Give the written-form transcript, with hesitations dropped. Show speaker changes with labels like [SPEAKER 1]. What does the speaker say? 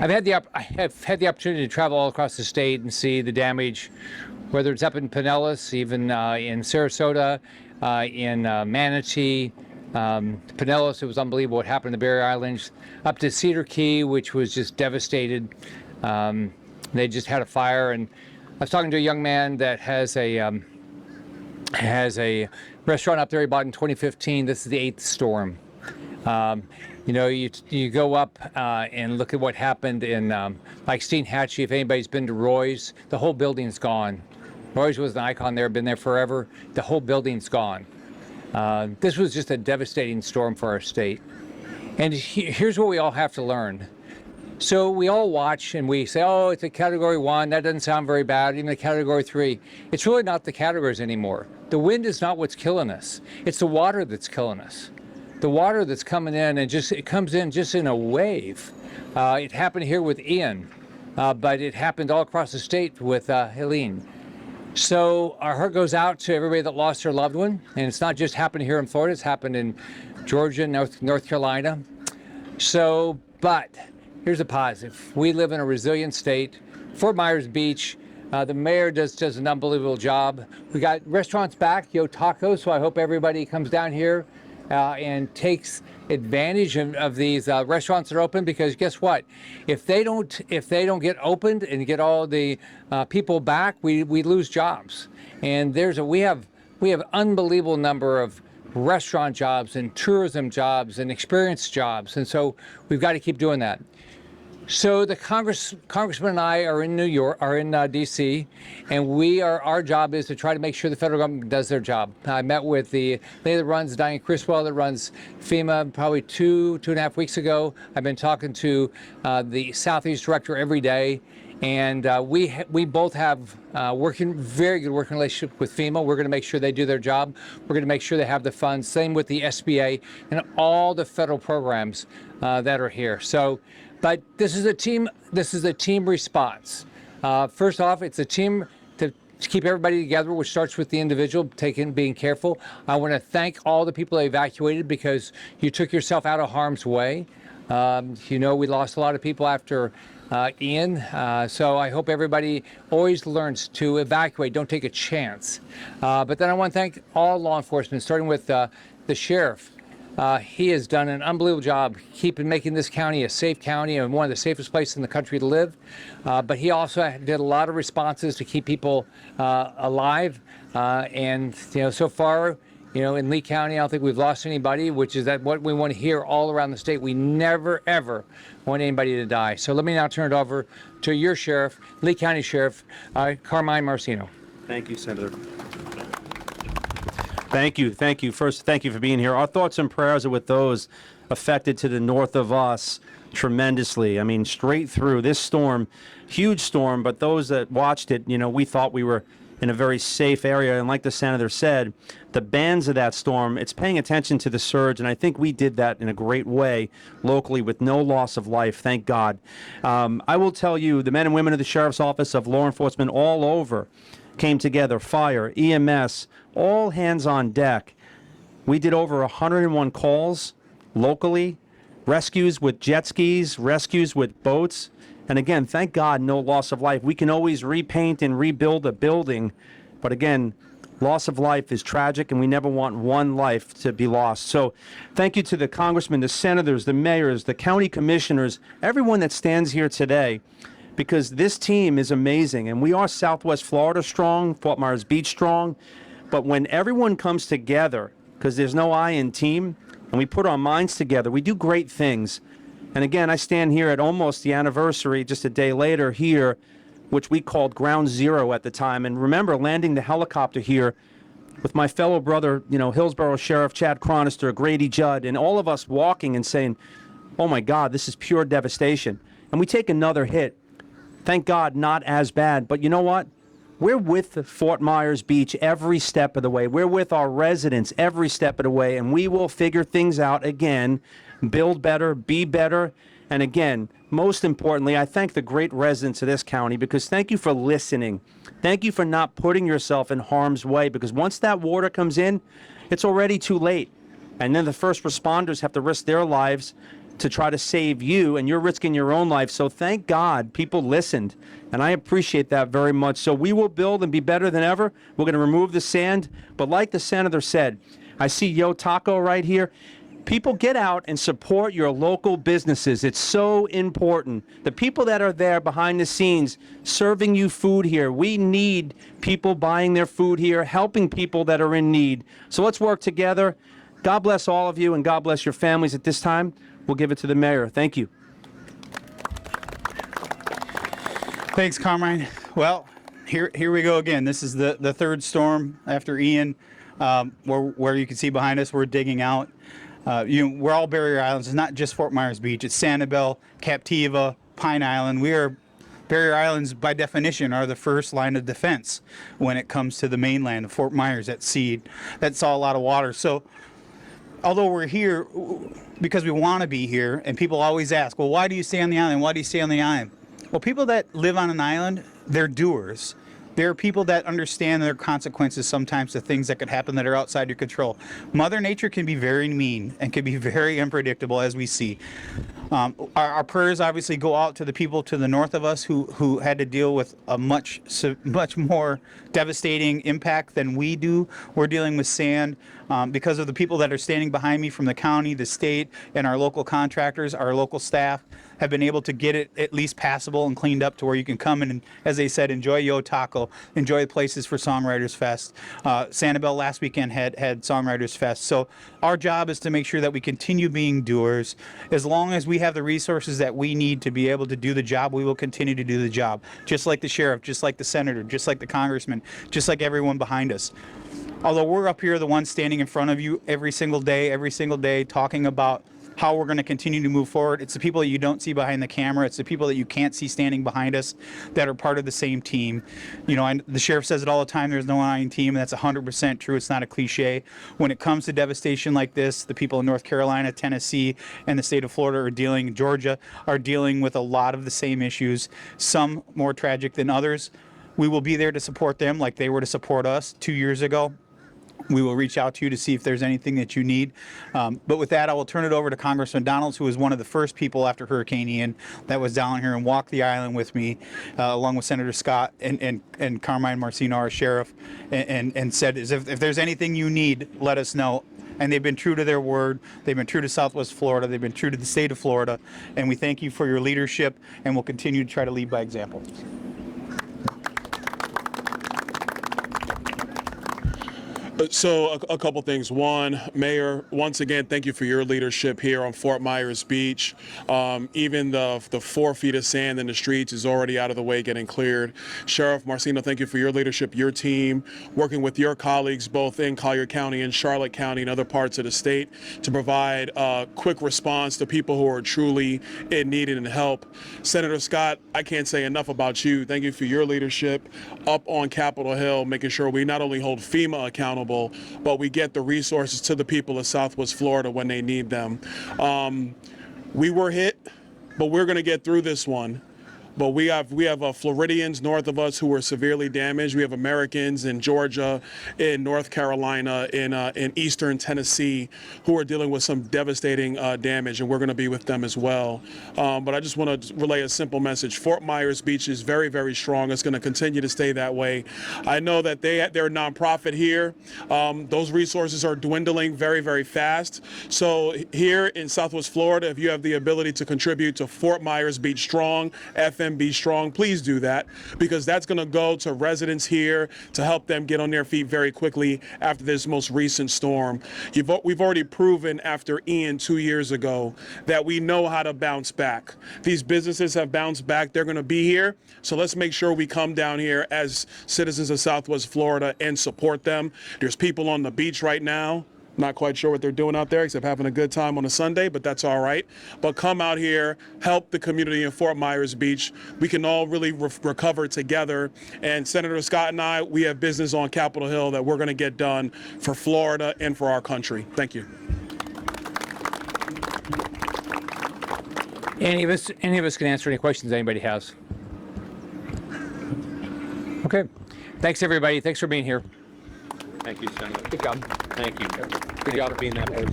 [SPEAKER 1] I have had the opportunity to travel all across the state and see the damage, whether it's up in Pinellas, even in Sarasota, in Manatee. Pinellas, it was unbelievable what happened in the Barrier Islands, up to Cedar Key, which was just devastated. They just had a fire, and I was talking to a young man that has a restaurant up there he bought in 2015. This is the 8th storm. You know, you go up and look at what happened in like Steinhatchee. If anybody's been to Roy's, the whole building's gone. Roy's was an icon there, been there forever. The whole building's gone. This was just a devastating storm for our state. And here's what we all have to learn. So we all watch and we say, oh, it's a Category 1. That doesn't sound very bad. Even a Category 3. It's really not the categories anymore. The wind is not what's killing us. It's the water that's killing us. The water that's coming in, and it comes in just in a wave. It happened here with Ian, but it happened all across the state with Helene. So our heart goes out to everybody that lost their loved one, and it's not just happened here in Florida, it's happened in Georgia, North Carolina. So, but here's a positive. We live in a resilient state. Fort Myers Beach, the mayor does an unbelievable job. We got restaurants back, Yo Tacos, so I hope everybody comes down here and takes advantage of these restaurants that are open, because guess what? If they don't get opened and get all the people back, we lose jobs. And we have unbelievable number of restaurant jobs and tourism jobs and experience jobs, and so we've got to keep doing that. So the congressman and I are in D.C., and our job is to try to make sure the federal government does their job. I met with the lady that runs, Diane Criswell, that runs FEMA, probably two and a half weeks ago. I've been talking to the Southeast director every day, and we both have very good working relationship with FEMA. We're going to make sure they do their job. We're going to make sure they have the funds. Same with the SBA and all the federal programs that are here. So. But this is a team response. First off, it's a team to keep everybody together, which starts with the individual, being careful. I want to thank all the people that evacuated, because you took yourself out of harm's way. You know, we lost a lot of people after Ian, so I hope everybody always learns to evacuate, don't take a chance. But then I want to thank all law enforcement, starting with the sheriff. He has done an unbelievable job making this county a safe county and one of the safest places in the country to live. But he also did a lot of responses to keep people alive. And so far, in Lee County, I don't think we've lost anybody, which is what we want to hear all around the state. We never, ever want anybody to die. So let me now turn it over to your sheriff, Lee County Sheriff, Carmine Marcino.
[SPEAKER 2] Thank you, Senator. Thank you. First, thank you for being here. Our thoughts and prayers are with those affected to the north of us tremendously. I mean, straight through this storm, huge storm, but those that watched it, we thought we were in a very safe area. And like the senator said, the bands of that storm, it's paying attention to the surge, and I think we did that in a great way locally with no loss of life, thank God. I will tell you, the men and women of the Sheriff's Office, of law enforcement all over, came together, fire, EMS, all hands on deck. We did over 101 calls locally, rescues with jet skis, rescues with boats. And again, thank God, no loss of life. We can always repaint and rebuild a building, but again, loss of life is tragic, and we never want one life to be lost. So thank you to the congressmen, the senators, the mayors, the county commissioners, everyone that stands here today, because this team is amazing, and we are Southwest Florida strong, Fort Myers Beach strong, but when everyone comes together, because there's no I in team, and we put our minds together, we do great things. And again, I stand here at almost the anniversary, just a day later here, which we called Ground Zero at the time, and remember landing the helicopter here with my fellow brother, Hillsborough Sheriff Chad Chronister, Grady Judd, and all of us walking and saying, oh my God, this is pure devastation. And we take another hit. Thank God, not as bad. But you know what? We're with Fort Myers Beach every step of the way. We're with our residents every step of the way, and we will figure things out again, build better, be better. And again, most importantly, I thank the great residents of this county, because thank you for listening. Thank you for not putting yourself in harm's way, because once that water comes in, it's already too late. And then the first responders have to risk their lives to try to save you, and you're risking your own life. So thank God people listened, and I appreciate that very much. So we will build and be better than ever. We're going to remove the sand, but like the senator said, I see Yo Taco right here. People, get out and support your local businesses. It's so important. The people that are there behind the scenes serving you food here, we need people buying their food here, helping people that are in need. So let's work together. God bless all of you, and God bless your families. At this time, we'll give it to the mayor. Thank you.
[SPEAKER 3] Thanks, Carmine. Well, here we go again. This is the third storm after Ian. Where you can see behind us, we're digging out. We're all barrier islands. It's not just Fort Myers Beach. It's Sanibel, Captiva, Pine Island. Barrier islands, by definition, are the first line of defense when it comes to the mainland of Fort Myers at sea. That saw a lot of water. So, although we're here because we want to be here, and people always ask, well, why do you stay on the island? Why do you stay on the island? Well, people that live on an island, they're doers. There are people that understand their consequences sometimes to things that could happen that are outside your control. Mother Nature can be very mean and can be very unpredictable, as we see. Our prayers obviously go out to the people to the north of us who had to deal with a much more devastating impact than we do. We're dealing with sand because of the people that are standing behind me from the county, the state, and our local contractors, our local staff have been able to get it at least passable and cleaned up to where you can come in and, as they said, enjoy Yo Taco, enjoy places for Songwriters Fest. Sanibel last weekend had Songwriters Fest. So our job is to make sure that we continue being doers. As long as we have the resources that we need to be able to do the job, we will continue to do the job. Just like the sheriff, just like the senator, just like the congressman, just like everyone behind us. Although we're up here, the ones standing in front of you every single day, talking about how we're going to continue to move forward. It's the people that you don't see behind the camera. It's the people that you can't see standing behind us that are part of the same team. The sheriff says it all the time, there's no iron team, and that's 100% true. It's not a cliche. When it comes to devastation like this, the people in North Carolina, Tennessee, and the state of Florida Georgia are dealing with a lot of the same issues, some more tragic than others. We will be there to support them like they were to support us 2 years ago. We will reach out to you to see if there's anything that you need. But with that, I will turn it over to Congressman Donalds, who was one of the first people after Hurricane Ian that was down here and walked the island with me, along with Senator Scott and Carmine Marcino, our sheriff, and said, if there's anything you need, let us know. And they've been true to their word. They've been true to Southwest Florida. They've been true to the state of Florida. And we thank you for your leadership, and we'll continue to try to lead by example.
[SPEAKER 4] So a couple things. One, Mayor, once again, thank you for your leadership here on Fort Myers Beach. Even the 4 feet of sand in the streets is already out of the way, getting cleared. Sheriff Marcino, thank you for your leadership, your team, working with your colleagues both in Collier County and Charlotte County and other parts of the state to provide a quick response to people who are truly in need and help. Senator Scott, I can't say enough about you. Thank you for your leadership up on Capitol Hill, making sure we not only hold FEMA accountable, but we get the resources to the people of Southwest Florida when they need them. We were hit, but we're going to get through this one. But we have Floridians north of us who are severely damaged. We have Americans in Georgia, in North Carolina, in eastern Tennessee who are dealing with some devastating damage, and we're going to be with them as well. But I just want to relay a simple message. Fort Myers Beach is very, very strong. It's going to continue to stay that way. I know that they're a nonprofit here. Those resources are dwindling very, very fast. So here in Southwest Florida, if you have the ability to contribute to Fort Myers Beach Strong, FMB Strong, please do that, because that's going to go to residents here to help them get on their feet very quickly after this most recent storm. We've already proven after Ian 2 years ago that we know how to bounce back. These businesses have bounced back. They're going to be here. So let's make sure we come down here as citizens of Southwest Florida and support them. There's people on the beach right now. Not quite sure what they're doing out there except having a good time on a Sunday, but that's all right. But come out here, help the community in Fort Myers Beach. We can all really recover together. And Senator Scott and I, we have business on Capitol Hill that we're going to get done for Florida and for our country. Thank you.
[SPEAKER 1] Any of us can answer any questions anybody has. Okay. Thanks, everybody. Thanks for being here.
[SPEAKER 2] Thank you, Senator.
[SPEAKER 1] Good job.
[SPEAKER 2] Thank you.
[SPEAKER 1] Good job being that way.